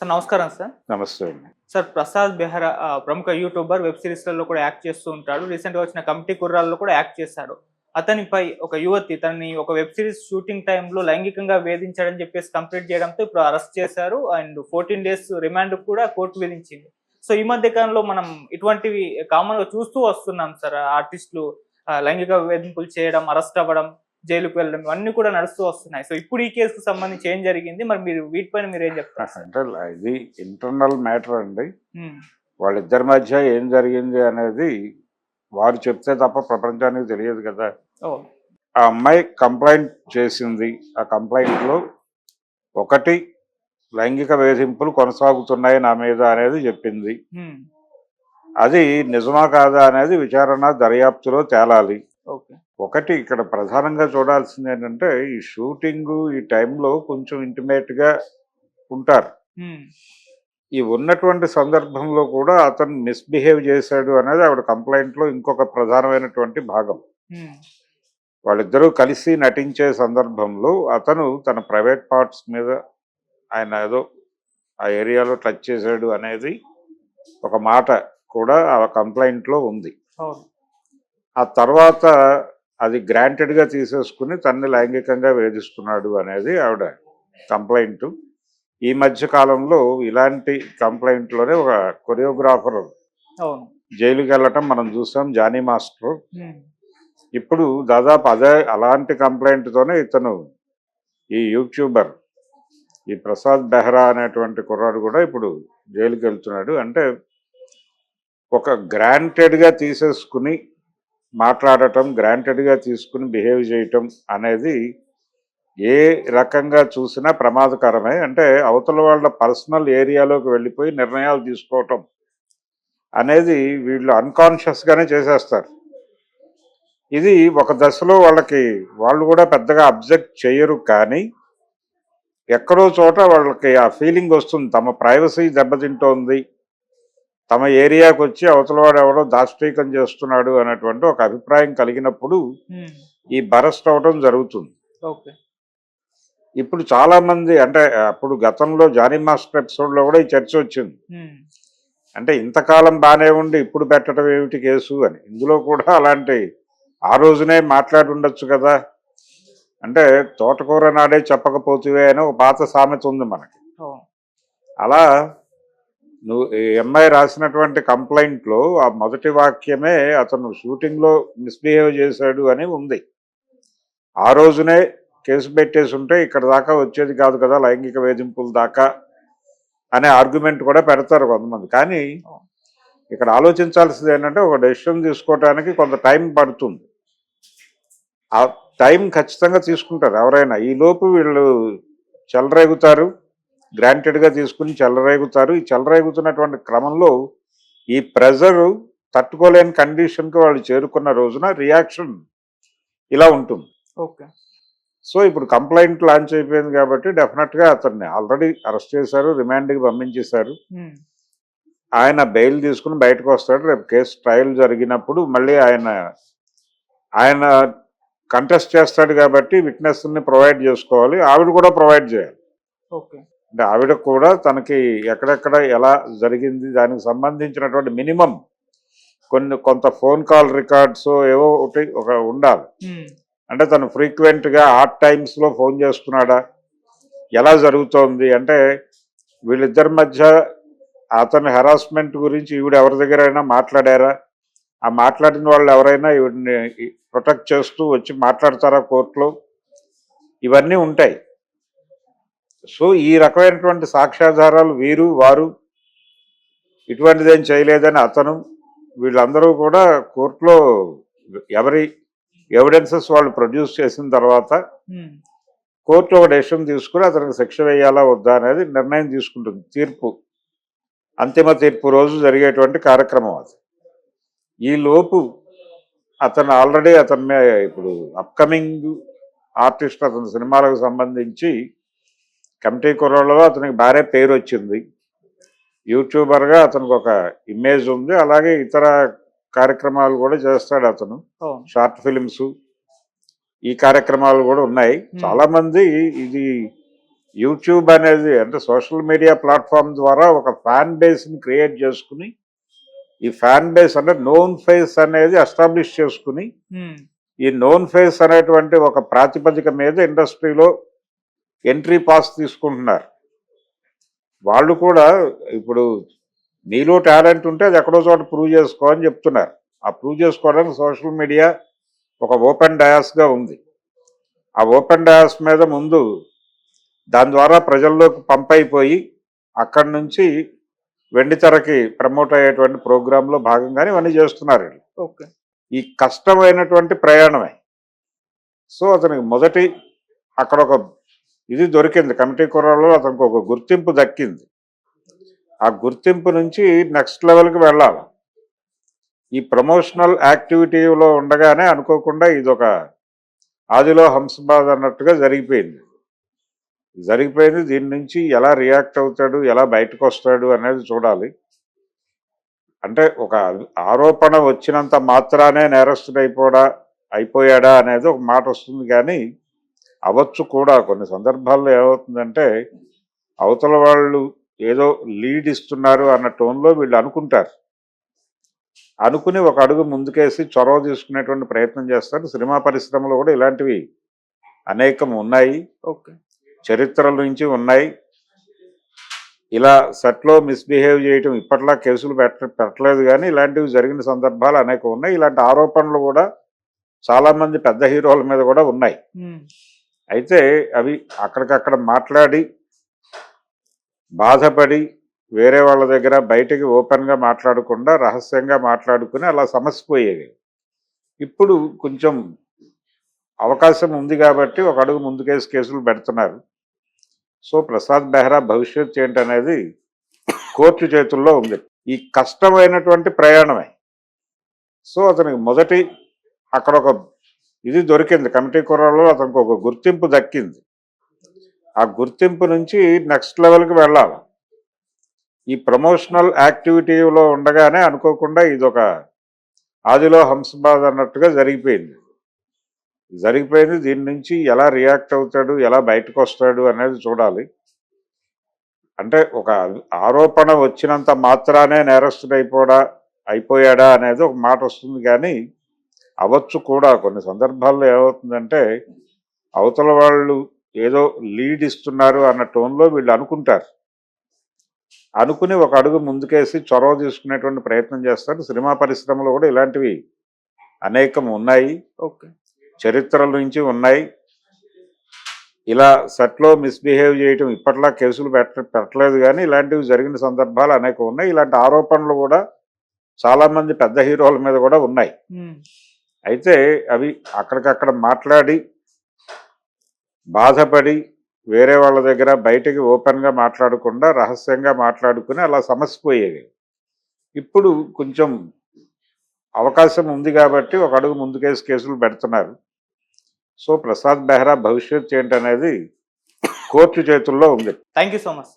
Sir నమస్కారం sir. నమస్తే అండి. సార్ ప్రసాద్ బెహ్రా ప్రముఖ యూట్యూబర్, వెబ్ సీరీస్‌లలో కూడా యాక్ట్ చేస్తూ ఉంటాడు. రీసెంట్‌గా వచ్చిన 'కమిటీ కుర్రాళ్ళలో' కూడా యాక్ట్ చేశాడు. అతనిపై ఒక యువతి తనని ఒక వెబ్ సీరీస్ షూటింగ్ టైమ్‌లో లైంగికంగా వేధించాడని చెప్పేసి కంప్లెయింట్ చేయడంతో ఇప్పుడు అరెస్ట్ చేశారు. అండ్ 14 డేస్ రిమాండ్ కూడా కోర్టు విధించింది. సో ఈ మధ్య కాలంలో మనం ఇటువంటివి కామన్‌గా చూస్తూ వస్తున్నాం సార్. ఆర్టిస్టులు లైంగిక వేధింపులు చేయడం, అరెస్ట్ అవ్వడం, జైలుకి వెళ్ళడం ఇవన్నీ కూడా నడుస్తూ వస్తున్నాయి. సో ఇప్పుడు ఈ కేసుకు సంబంధించి ఏం జరిగింది? మరి మీరు వీటిపైన మీరేం చెప్తారు సార్? అంటే ఇది ఇంటర్నల్ మ్యాటర్ అండి. హ్మ్. వాళ్ళిద్దరి మధ్య ఏం జరిగింది అనేది వారు చెప్తే తప్ప ప్రపంచానికి తెలియదు కదా. ఓహ్! ఆ అమ్మాయి కంప్లైంట్ చేసింది. ఆ కంప్లైంట్‌లో ఒకటి లైంగిక వేధింపులు కొనసాగుతున్నాయి నా మీద అనేది చెప్పింది. హ్మ్. అది నిజమా కాదా అనేది విచారణ దర్యాప్తులో తేలాలి. ఓకే. ఒకటి ఇక్కడ ప్రధానంగా చూడాల్సింది ఏంటంటే ఈ షూటింగు ఈ టైంలో కొంచెం ఇంటిమేట్‌గా ఉంటారు. హ్మ్. ఈ ఉన్నటువంటి సందర్భంలో కూడా అతను మిస్‌బిహేవ్ చేశాడు అనేది ఆవిడ కంప్లెయింట్‌లో ఇంకొక ప్రధానమైనటువంటి భాగం. హ్మ్. వాళ్ళిద్దరూ కలిసి నటించే సందర్భంలో అతను తన ప్రైవేట్ పార్ట్స్ మీద ఆయన ఏదో ఆ ఏరియాలో టచ్ చేశాడు అనేది ఒక మాట కూడా ఆ కంప్లెయింట్‌లో ఉంది. అవును. ఆ తర్వాత అది గ్రాంటెడ్‌గా తీసేసుకుని తనని లైంగికంగా వేధిస్తున్నాడు అనేది ఆవిడ కంప్లెయింటు. ఈ మధ్య కాలంలో ఇలాంటి కంప్లెయింట్‌లోనే ఒక కొరియోగ్రాఫర్ అవును. జైలుకెళ్ళటం మనం చూసాం 'జానీ మాస్టర్'. హ్మ్. ఇప్పుడు దాదాపు అలాంటి కంప్లెయింట్‌తోనే ఇతను ఈ యూట్యూబర్ ఈ ప్రసాద్ బెహ్రా అనేటువంటి కుర్రాడు కూడా ఇప్పుడు జైలుకెళ్తున్నాడు. అంటే ఒక గ్రాంటెడ్‌గా తీసేసుకుని మాట్లాడటం, గ్రాంటెడ్‌గా తీసుకుని బిహేవ్ చేయటం అనేది ఏ రకంగా చూసినా ప్రమాదకరమే. అంటే అవతల వాళ్ళ పర్సనల్ ఏరియాలోకి వెళ్ళిపోయి నిర్ణయాలు తీసుకోవటం అనేది వీళ్ళు అన్‌కాన్షియస్‌గానే చేసేస్తారు. ఇది ఒక దశలో వాళ్ళు కూడా పెద్దగా అబ్జెక్ట్ చెయ్యరు. కానీ ఎక్కడో చోట వాళ్ళకి ఆ ఫీలింగ్ వస్తుంది. తమ ప్రైవసీ దెబ్బతింటోంది. తమ ఏరియాకొచ్చి అవతలవాడు ఎవడో దాష్టీకం చేస్తున్నాడు అనేటువంటి ఒక అభిప్రాయం కలిగినప్పుడు హ్మ్. ఈ బరస్ట్ అవ్వడం జరుగుతుంది. ఓకే. ఇప్పుడు చాలా మంది అంటే అప్పుడు గతంలో 'జానీ మాస్టర్' ఎపిసోడ్‌లో కూడా ఈ చర్చ వచ్చింది. హ్మ్. అంటే ఇంతకాలం బానే ఉండి ఇప్పుడు పెట్టడం ఏమిటి కేసు అని. ఇందులో కూడా అలాంటి ఆ రోజునే మాట్లాడి ఉండొచ్చు కదా. అంటే తోటకూర నాడే చెప్పకపోతివే అని ఒక పాత సామెత ఉంది మనకి. అవును. అలా ఈ అమ్మాయి రాసినటువంటి కంప్లైంట్‌లో ఆ మొదటి వాక్యమే అతను షూటింగ్‌లో మిస్‌బిహేవ్ చేశాడు అని ఉంది. ఆ రోజునే కేసు పెట్టేసుంటే ఇక్కడ దాకా వచ్చేది కాదు కదా, లైంగిక వేధింపుల దాకా అనే ఆర్గ్యుమెంట్ కూడా పెడతారు కొంతమంది. కానీ అవును. ఇక్కడ ఆలోచించాల్సింది ఏంటంటే ఒక డెసిషన్ తీసుకోవటానికి కొంత టైం పడుతుంది. ఆ టైం ఖచ్చితంగా తీసుకుంటారు ఎవరైనా. ఈలోపు వీళ్ళు చెలరేగుతారు. గ్రాంటెడ్‌గా తీసుకుని చెలరేగుతారు. ఈ చెలరేగుతున్నటువంటి క్రమంలో ఈ ప్రెజరు తట్టుకోలేని కండిషన్‌కి వాళ్ళు చేరుకున్న రోజున రియాక్షన్ ఇలా ఉంటుంది. ఓకే. సో, ఇప్పుడు కంప్లెయింట్ లాంచ్ అయిపోయింది కాబట్టి డెఫినెట్‌గా అతన్ని ఆల్రెడీ అరెస్ట్ చేశారు. రిమాండ్‌కి పంపించేశారు. హ్మ్. ఆయన బెయిల్ తీసుకుని బయటకొస్తాడు. రేపు కేసు ట్రయల్ జరిగినప్పుడు మళ్ళీ ఆయన కంటెస్ట్ చేస్తాడు కాబట్టి విట్‌నెస్‌ని ప్రొవైడ్ చేసుకోవాలి. ఆవిడ కూడా ప్రొవైడ్ చేయాలి. ఓకే. అంటే ఆవిడ కూడా తనకి ఎక్కడెక్కడ ఎలా జరిగింది దానికి సంబంధించినటువంటి మినిమమ్ కొంత ఫోన్ కాల్ రికార్డ్స్ ఏవో ఒక ఉండాలి. హ్మ్. అంటే తను ఫ్రీక్వెంట్‌గా ఆడ్ టైమ్స్‌లో ఫోన్ చేస్తున్నాడా? ఎలా జరుగుతోంది? అంటే వీళ్ళిద్దరి మధ్య అతని హెరాస్మెంట్ గురించి ఈవిడ ఎవరి దగ్గరైనా మాట్లాడారా? ఆ మాట్లాడిన వాళ్ళు ఎవరైనా ఈవిడని ప్రొటెక్ట్ చేస్తూ వచ్చి మాట్లాడతారా కోర్టులో? ఇవన్నీ ఉంటాయి. సో, ఈ రకమైనటువంటి సాక్ష్యాధారాలు వారు ఇటువంటిదేం చేయలేదని అతను వీళ్ళందరూ కూడా కోర్టులో ఎవరి ఎవిడెన్సెస్ వాళ్ళు ప్రొడ్యూస్ చేసిన తర్వాత హ్మ్. కోర్టు ఒక డెసిషన్ తీసుకుని అతనికి శిక్ష వేయాలా వద్దా అనేది నిర్ణయం తీసుకుంటుంది. అంతిమ తీర్పు రోజు జరిగేటువంటి కార్యక్రమం అది. ఈలోపు అతను ఆల్రెడీ ఇప్పుడు అప్కమింగ్ ఆర్టిస్ట్ అతని సినిమాలకు సంబంధించి 'కమిటీ కుర్రాళ్ళలో' అతనికి భారీ పేరు వచ్చింది. యూట్యూబర్‌గా అతనికి ఒక ఇమేజ్ ఉంది. అలాగే ఇతర కార్యక్రమాలు కూడా చేస్తాడు అతను. అవును. షార్ట్ ఫిల్మ్స్ ఈ కార్యక్రమాలు కూడా ఉన్నాయి. హ్మ్. చాలామంది ఇది యూట్యూబ్ అనేది అంటే సోషల్ మీడియా ప్లాట్ఫామ్ ద్వారా ఒక ఫ్యాన్ బేస్ని క్రియేట్ చేసుకుని ఈ ఫ్యాన్ బేస్ అంటే నోన్ ఫేస్ అనేది ఎస్టాబ్లిష్ చేసుకుని ఈ నోన్ ఫేస్ అనేటువంటి ఒక ప్రాతిపదిక మీద ఇండస్ట్రీలో ఎంట్రీ పాస్ తీసుకుంటున్నారు. వాళ్ళు కూడా ఇప్పుడు నీలో టాలెంట్ ఉంటే అది ఎక్కడో చోట ప్రూవ్ చేసుకో అని చెప్తున్నారు. ఆ ప్రూవ్ చేసుకోవడానికి సోషల్ మీడియా ఒక ఓపెన్ డయాస్గా ఉంది. ఆ ఓపెన్ డయాస్ మీద ముందు దాని ద్వారా ప్రజల్లోకి పంప్ అయిపోయి అక్కడి నుంచి వెండితెరకి ప్రమోట్ అయ్యేటువంటి ప్రోగ్రాంలో భాగంగానే ఇవన్నీ చేస్తున్నారు. ఓకే. ఈ కష్టమైనటువంటి ప్రయాణమే. సో అతనికి మొదటి అక్కడ ఒక ఇది దొరికింది, కమిటీ కుర్రాల్లో అతనికి ఒక గుర్తింపు దక్కింది. ఆ గుర్తింపు నుంచి నెక్స్ట్ లెవెల్కి వెళ్ళాలి. ఈ ప్రమోషనల్ యాక్టివిటీలో ఉండగానే అనుకోకుండా ఇదొక ఆదిలో హంసబాద్ అన్నట్టుగా జరిగిపోయింది. దీని నుంచి ఎలా రియాక్ట్ అవుతాడు, ఎలా బయటకు వస్తాడు అనేది చూడాలి. అంటే ఒక ఆరోపణ వచ్చినంత మాత్రానే నేరస్తుడు అయిపోయాడా అనేది ఒక మాట వస్తుంది, కానీ అవ్వచ్చు కూడా. కొన్ని సందర్భాల్లో ఏమవుతుందంటే అవతల వాళ్ళు ఏదో లీడ్ ఇస్తున్నారు అన్న టోన్లో వీళ్ళు అనుకుంటారు. అనుకుని ఒక అడుగు ముందుకేసి చొరవ తీసుకునేటువంటి ప్రయత్నం చేస్తారు. సినిమా పరిశ్రమలో కూడా ఇలాంటివి అనేకం ఉన్నాయి, ఓకే, చరిత్రల నుంచి ఉన్నాయి. ఇలా సెట్లో మిస్బిహేవ్ చేయటం ఇప్పట్లా కేసులు పెట్టలేదు, కానీ ఇలాంటివి జరిగిన సందర్భాలు అనేకం ఉన్నాయి. ఇలాంటి ఆరోపణలు కూడా చాలామంది పెద్ద హీరోల మీద కూడా ఉన్నాయి. అయితే అవి అక్కడికక్కడ మాట్లాడి బాధపడి వేరే వాళ్ళ దగ్గర బయటికి ఓపెన్గా మాట్లాడకుండా రహస్యంగా మాట్లాడుకుని అలా సమసిపోయేవి. ఇప్పుడు కొంచెం అవకాశం ఉంది కాబట్టి ఒక అడుగు ముందుకేసి కేసులు పెడుతున్నారు. సో ప్రసాద్ బెహ్రా భవిష్యత్ ఏంటనేది కోర్టు చేతుల్లో ఉంది. ఈ కష్టమైనటువంటి ప్రయాణమే. సో అతనికి మొదటి అక్కడ ఒక ఇది దొరికింది, కమిటీ కుర్రాల్లో అతనికి ఒక గుర్తింపు దక్కింది. ఆ గుర్తింపు నుంచి నెక్స్ట్ లెవెల్కి వెళ్ళాలి. ఈ ప్రమోషనల్ యాక్టివిటీలో ఉండగానే అనుకోకుండా ఇదొక ఆదిలో హంసబాద్ అన్నట్టుగా జరిగిపోయింది. దీని నుంచి ఎలా రియాక్ట్ అవుతాడు, ఎలా బయటకు వస్తాడు అనేది చూడాలి. అంటే ఒక ఆరోపణ వచ్చినంత మాత్రానే నేరస్తుడు అయిపోయాడా అనేది ఒక మాట వస్తుంది, కానీ అవ్వచ్చు కూడా. కొన్ని సందర్భాల్లో ఏమవుతుందంటే అవతల వాళ్ళు ఏదో లీడ్ ఇస్తున్నారు అన్న టోన్లో వీళ్ళు అనుకుంటారు. అనుకుని ఒక అడుగు ముందుకేసి చొరవ తీసుకునేటువంటి ప్రయత్నం చేస్తారు. సినిమా పరిశ్రమలో కూడా ఇలాంటివి అనేకం ఉన్నాయి, ఓకే, చరిత్రల నుంచి ఉన్నాయి. ఇలా సెట్లో మిస్బిహేవ్ చేయటం ఇప్పట్లా కేసులు పెట్టలేదు, కానీ ఇలాంటివి జరిగిన సందర్భాలు అనేకం ఉన్నాయి. ఇలాంటి ఆరోపణలు కూడా చాలామంది పెద్ద హీరోల మీద కూడా ఉన్నాయి. అయితే అవి అక్కడికక్కడ మాట్లాడి బాధపడి వేరే వాళ్ళ దగ్గర బయటికి ఓపెన్గా మాట్లాడకుండా రహస్యంగా మాట్లాడుకుని అలా సమసిపోయేవి. ఇప్పుడు కొంచెం అవకాశం ఉంది కాబట్టి ఒక అడుగు ముందుకేసి కేసులు పెడుతున్నారు. సో ప్రసాద్ బెహ్రా భవిష్యత్ ఏంటనేది కోర్టు చేతుల్లో ఉంది. Thank you so much.